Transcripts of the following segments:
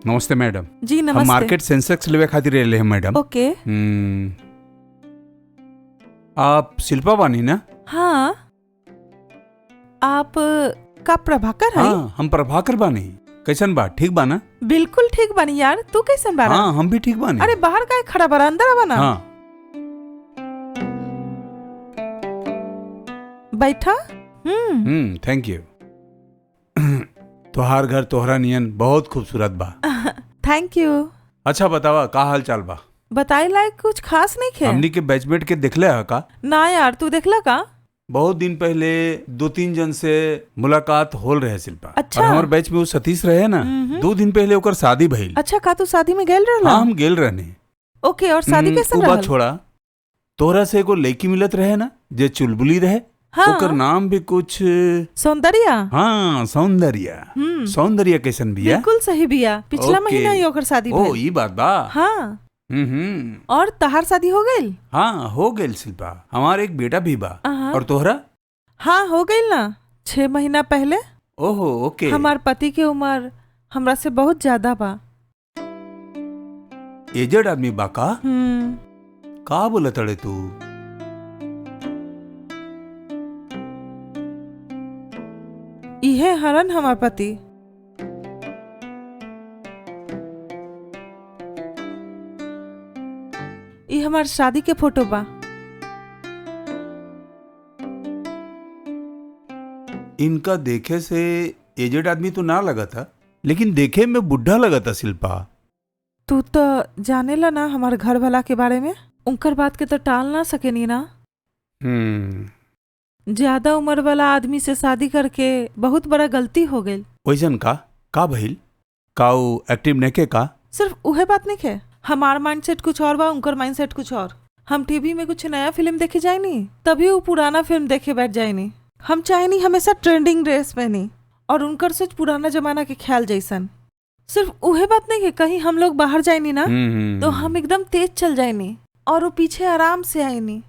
नमस्ते मैडम। जी हम नमस्ते। मार्केट सेंसेक्स लेवे खातिर रहले हैं मैडम। ओके। आप शिल्पा बानी ना? हाँ, आप का प्रभाकर है? हाँ, हम प्रभाकर बानी। कैसन बा? ठीक बा ना? बिल्कुल ठीक बानी यार, तू कैसन बारा? हाँ, हम भी ठीक बानी। अरे बाहर का खड़ा बारा, अंदर आवा ना। हाँ, बैठा। Thank you. तोहार घर तोहरा नियन बहुत खूबसूरत बा। Thank you. अच्छा बतावा, का हाल चाल बा? बताए लायक कुछ खास नहीं खे। हमनी के बैचमेट के देखले है का? ना यार, तू देखला का? बहुत दिन पहले 2-3 जन से मुलाकात होल रहे शिल्पा। अच्छा। और हमार बैच में वो सतीश रहे ना, 2 दिन पहले ओकर शादी भइल। अच्छा, का तू शादी में गेल रहला? हाँ, हम गेल रहने। ओके, और शादी कैसन ऊ बात रहल? छोड़ा, तोहरा से एगो लड़की मिलत रहे ना, जे चुलबुली रहे। हाँ। ओकर नाम भी कुछ, सौंदर्या। हाँ, सौंदर्या। सौंदर्या कैसन बिया? बिल्कुल सही बिया, पिछला ओके। महीना ही ओकर शादी ओ, भइल। ई बात बा। हाँ, हम्म। और तहार शादी हो गइल? हाँ, हो गेल शिल्पा। हमार एक बेटा भी बा। अहाँ। और तोहरा? हाँ, हो गइल ना, 6 महीना पहले। ओहो, ओके। हमार पति के उम्र हमरा से बहुत ज्यादा बा। एजेड आदमी बा का? का बोलत अड़े तू? इहे हरन हमार पति। ई हमार शादी के फोटो बा। इनका देखे से एजेड आदमी तो ना लगा था, लेकिन देखे में बुढ़ा लगा था शिल्पा। तू तो जानेला ना हमार घर वाला के बारे में, उनकर बात के तो टाल ना सकेनी ना। ज्यादा उम्र वाला आदमी से शादी करके बहुत बड़ा गलती हो गई। वैसन का भइल? का ऊ एक्टिव नेके का? सिर्फ उहे बात नहीं है, हमार माइंडसेट कुछ और बा, उनकर माइंडसेट कुछ और। हम टीवी में कुछ नया फिल्म देखे जाए नी, तभी वो पुराना फिल्म देखे बैठ जाए नी। हम चाहे नी हमेशा ट्रेंडिंग ड्रेस पहनी, और उनकर सोच पुराना जमाना के ख्याल जैसन। सिर्फ उहे बात नहीं है, कहीं हम लोग बाहर जाए नी ना, तो हम एकदम तेज चल जाए नी, और वो पीछे आराम से आए नी।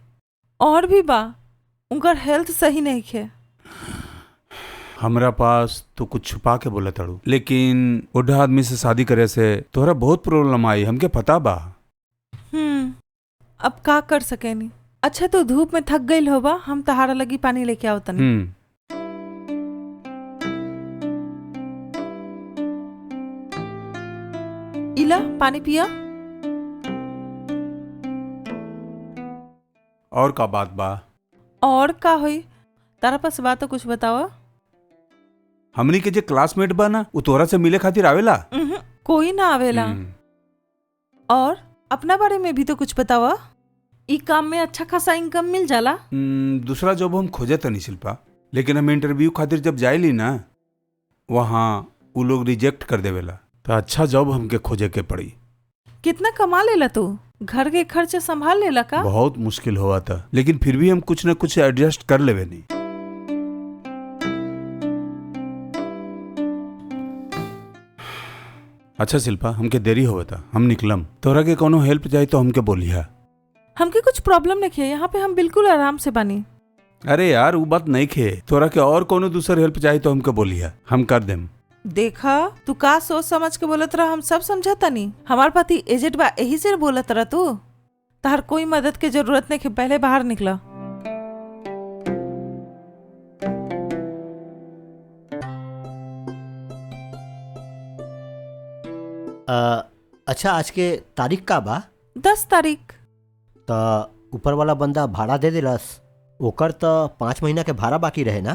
और भी बा, उनकर हेल्थ सही नहीं है। हमरा पास तो कुछ छुपा के बोला तड़ू, लेकिन बुढ़ा आदमी से शादी करे से तोहरा बहुत प्रॉब्लम आई, हमके पता बा। अब का कर सके नी। अच्छा, तो धूप में थक गई होबा, हम तहारा लगी पानी लेके आओ तनी। इला पानी पिया। और का बात बा? और का होई, तारा पास बात तो कुछ बतावा। हमनी के जे क्लासमेट बा ना, उ तोहरा से मिले खातिर आवेला? कोई ना आवेला। और अपना बारे में भी तो कुछ बतावा। ई काम में अच्छा खासा इनकम मिल जाला? दूसरा जॉब हम खोजे तनी शिल्पा, लेकिन हम इंटरव्यू खातिर जब जाइली ना, वहाँ उ लोग रिजेक्ट कर देवेला। तो अच्छा जॉब हमके खोजे के पड़ी। कितना कमा लेला तू? घर के खर्चे संभाल लेला का? बहुत मुश्किल हुआ था, लेकिन फिर भी हम कुछ न कुछ एडजस्ट कर लेवे नहीं। अच्छा शिल्पा, हमके देरी होगा था, हम निकलम। तोहरा के कोनो हेल्प चाहिए तो हमके बोलिया। हमके कुछ प्रॉब्लम नहीं है, यहाँ पे हम बिल्कुल आराम से बानी। अरे यार, वो बात नहीं खे। तोहरा के और कोनो दूसर हेल्प चाहिए तो हमके बोलिया, हम कर देम। देखा, तू का सोच समझ के बोलत रहा, हम सब समझता नहीं। हमार पति एजेड बा, यही से बोलत रहा तू। तार कोई मदद के जरूरत नहीं है, पहले बाहर निकला। अच्छा, आज के तारीख का बा? 10 तारीख। तो ऊपर वाला बंदा भाड़ा दे दिलस, ओकर तो 5 महीना के भाड़ा बाकी रहे ना,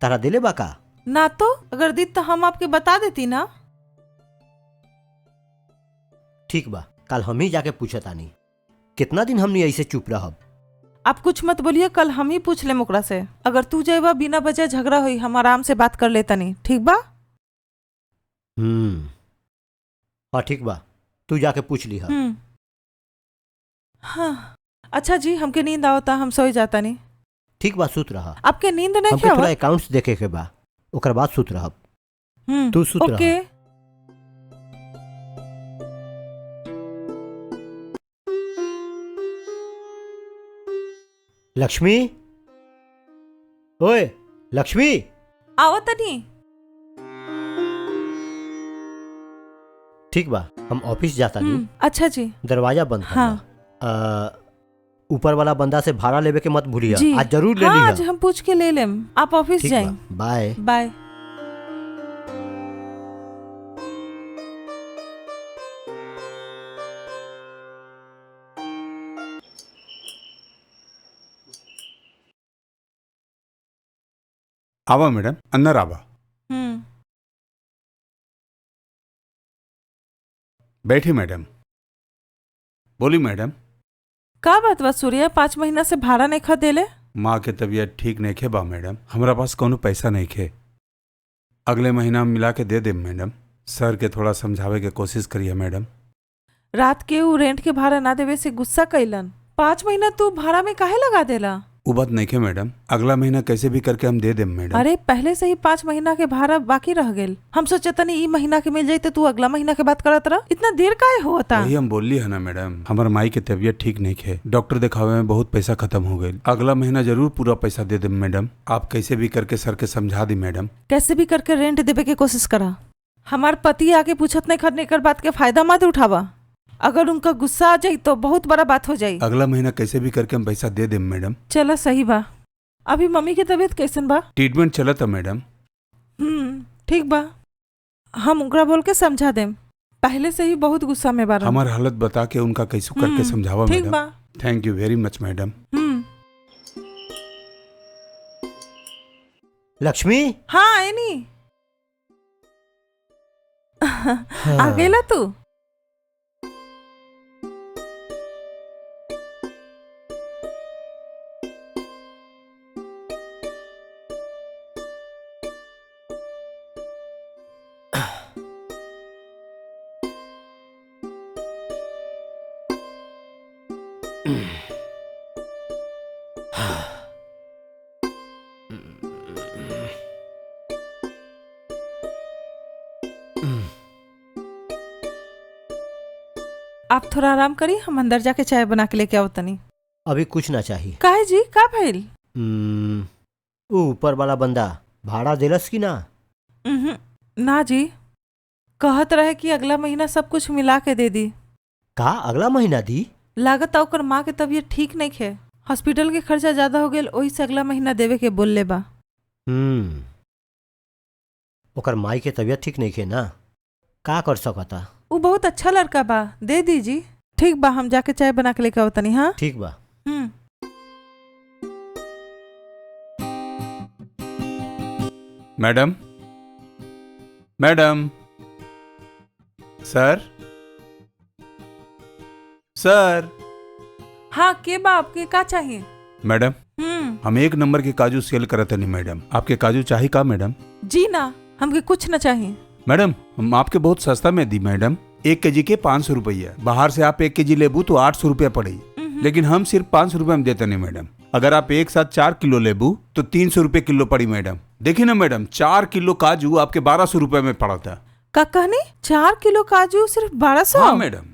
तारा दिले बा का? ना तो अगर दी तो हम आपके बता देती ना। ठीक बा, कल हम ही जाके पूछतानी। कितना दिन हमनी ऐसे चुप रहब? आप कुछ मत बोलिए, कल हम ही पूछ ले मुकरा से। अगर तू जाएबा बिना वजह झगड़ा हुई, हम आराम से बात कर लेता नहीं, ठीक बा? हाँ ठीक बा, तू जाके पूछ ली। हाँ, अच्छा जी, हमके नींद आवता, हम सोई जाता नहीं। ठीक बा, सुत रहा। आपके नींद नहीं हमके थोड़ा अकाउंट्स देखे के बा, ओकर बाद सुत रहब। तू सुत ओके। रहा। लक्ष्मी, ओए लक्ष्मी। आवत नहीं। ठीक बा, हम ऑफिस जाता नहीं। अच्छा जी। दरवाजा बंद कर हाँ। ला। ऊपर वाला बंदा से भाड़ा लेवे के मत भूलिया। जी आज जरूर ले हाँ, लिहा। आज हम पूछ के ले लेम। आप ऑफिस ठीक जाए। बा, बाय। बाय। आवा मैडम, अंदर आवा। बैठी मैडम। बोली मैडम। का बात बा सूर्या, 5 महीना से भाड़ा नहीं खा देले? माँ के तबीयत ठीक नहीं खे बा मैडम, हमारा पास कोनो पैसा नहीं खे। अगले महीना हम मिला के दे दे मैडम। सर के थोड़ा समझावे के कोशिश करिए मैडम। रात के ऊ रेंट के भाड़ा ना देवे से गुस्सा कैलन। 5 महीना तू भाड़ा में काहे लगा देला? वो बात नहीं खे मैडम, अगला महीना कैसे भी करके हम दे दे मैडम। अरे पहले से ही 5 महीना के भाड़ा बाकी रह गेल। हम सोचे तनी ई महीना के मिल जाये तो तू अगला महीना के बात करत रह। इतना देर काहे होता? वही हम बोली है ना मैडम, हमार माई के तबीयत ठीक नहीं खे, डॉक्टर दिखावे में बहुत पैसा खत्म हो गई। अगला महीना जरूर पूरा पैसा दे दे मैडम। आप कैसे भी करके सर के समझा दी मैडम। कैसे भी करके रेंट देवे के कोशिश करा। हमार पति आके पूछत नहीं करने कर बात के फायदा मत उठावा। अगर उनका गुस्सा आ जाये तो बहुत बड़ा बात हो जाये। अगला महीना कैसे भी करके हम पैसा दे दे मैडम। चलो सही बा। अभी मम्मी की तबीयत कैसन बा? ट्रीटमेंट चलत है मैडम। ठीक बा, हम उनका बोल के समझा देम। पहले से ही बहुत गुस्सा में बारा। हमार हालत बता के उनका कैसे करके समझावा ठीक मैडम। बा। थैंक यू वेरी मच मैडम। लक्ष्मी। हाँ एनी। आ गेला तू? आप थोड़ा आराम करी, हम अंदर जाके चाय बना के लेके आओ तनी। अभी कुछ ना चाहिए। काहे जी, का भइल? वो ऊपर वाला बंदा भाड़ा देलस की ना? ना जी, कहत रहे कि अगला महीना सब कुछ मिला के दे दी। का अगला महीना दी? लागत ओकर माँ के तबीयत ठीक नहीं खे, हॉस्पिटल के खर्चा ज्यादा हो गेल, ओही से अगला महीना देवे के बोल ले बा। ओकर माई के तबीयत ठीक नहीं खे ना, का कर सकता? वो बहुत अच्छा लड़का बा, दे दीजी। ठीक बा, हम जाके चाय बना के लेके आओ तनी। हाँ ठीक बा। मैडम, मैडम, सर, सर। हाँ के बा, आपके का चाहिए? मैडम, हम 1 नंबर के काजू सेल करते नहीं मैडम, आपके काजू चाहिए का मैडम? जी ना, हमके कुछ न चाहिए। मैडम, हम आपके बहुत सस्ता में दी मैडम। 1 केजी के 500 रुपया। बाहर से आप 1 केजी लेबू तो 800 रुपया पड़ेगी, लेकिन हम सिर्फ 500 रुपये में देते नहीं मैडम। अगर आप एक साथ 4 किलो लेबू तो 300 रुपये किलो पड़ी मैडम। देखिए ना मैडम, 4 किलो काजू आपके 1200 रुपये में पड़ा था। का कहनी? 4 किलो काजू सिर्फ 1200? हाँ मैडम।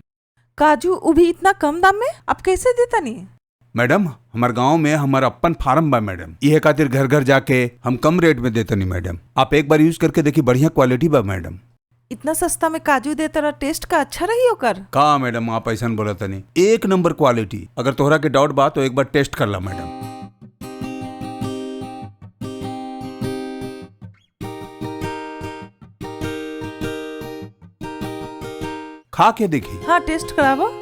काजू वो भी इतना कम दाम में आप कैसे देता नहीं? मैडम, हमारे गांव में हमारा अपन फार्म बा मैडम, यह खातिर घर घर जाके हम कम रेट में देते नहीं मैडम। आप एक बार यूज करके देखिए, बढ़िया क्वालिटी बा मैडम। इतना सस्ता में काजू दे तरह टेस्ट का अच्छा रही होकर? का मैडम आप ऐसा बोला नहीं, 1 नंबर क्वालिटी। अगर तोहरा के डाउट बा तो एक बार टेस्ट कर ला मैडम। खा के देखी। हाँ टेस्ट करावो।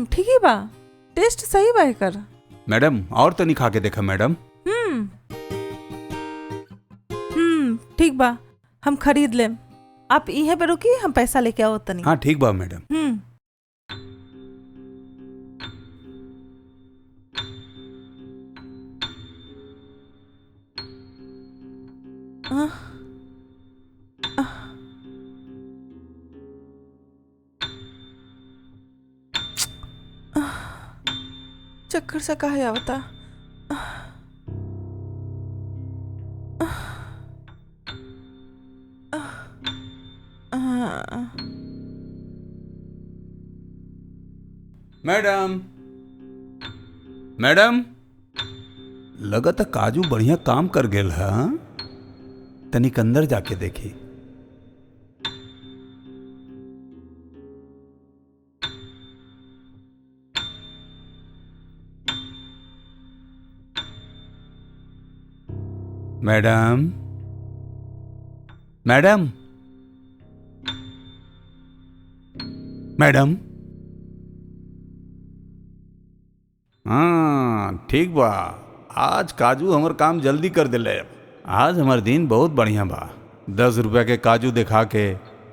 ठीक ही बा, टेस्ट सही बा एकर। मैडम और तनी खा के देखा मैडम। ठीक बा, हम खरीद लेम। आप इहे पे रुकी, हम पैसा लेके आओ तनी। हाँ ठीक बा मैडम। चक्कर सा काहे आवता? मैडम, मैडम, लगता काजू बढ़िया काम कर गेल है। तनिक अंदर जाके देखी। Madam, madam, madam. हाँ ठीक बा, आज काजू हमर काम जल्दी कर दिले। आज हमार दिन बहुत बढ़िया बा। 10 रुपया के काजू दिखा के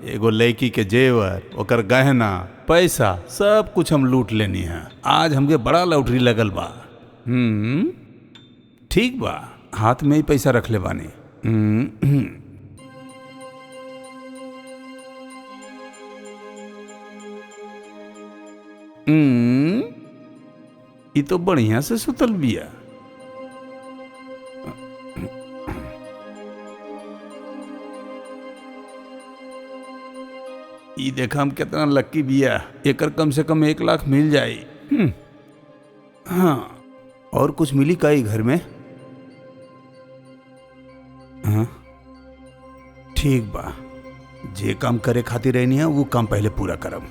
एगो लड़की के जेवर, ओकर गहना, पैसा सब कुछ हम लूट लेनी है। आज हमके बड़ा लॉटरी लगल बा। ठीक बा, हाथ में ही पैसा रख ले बानी। ये तो बढ़िया से सुतल बिया। ये देखा हम कितना लक्की बिया, एकर कम से कम 1 लाख मिल जाई। हाँ, और कुछ मिली का ही घर में? हाँ ठीक बा, जे काम करे खातिर रहनी है वो काम पहले पूरा करब।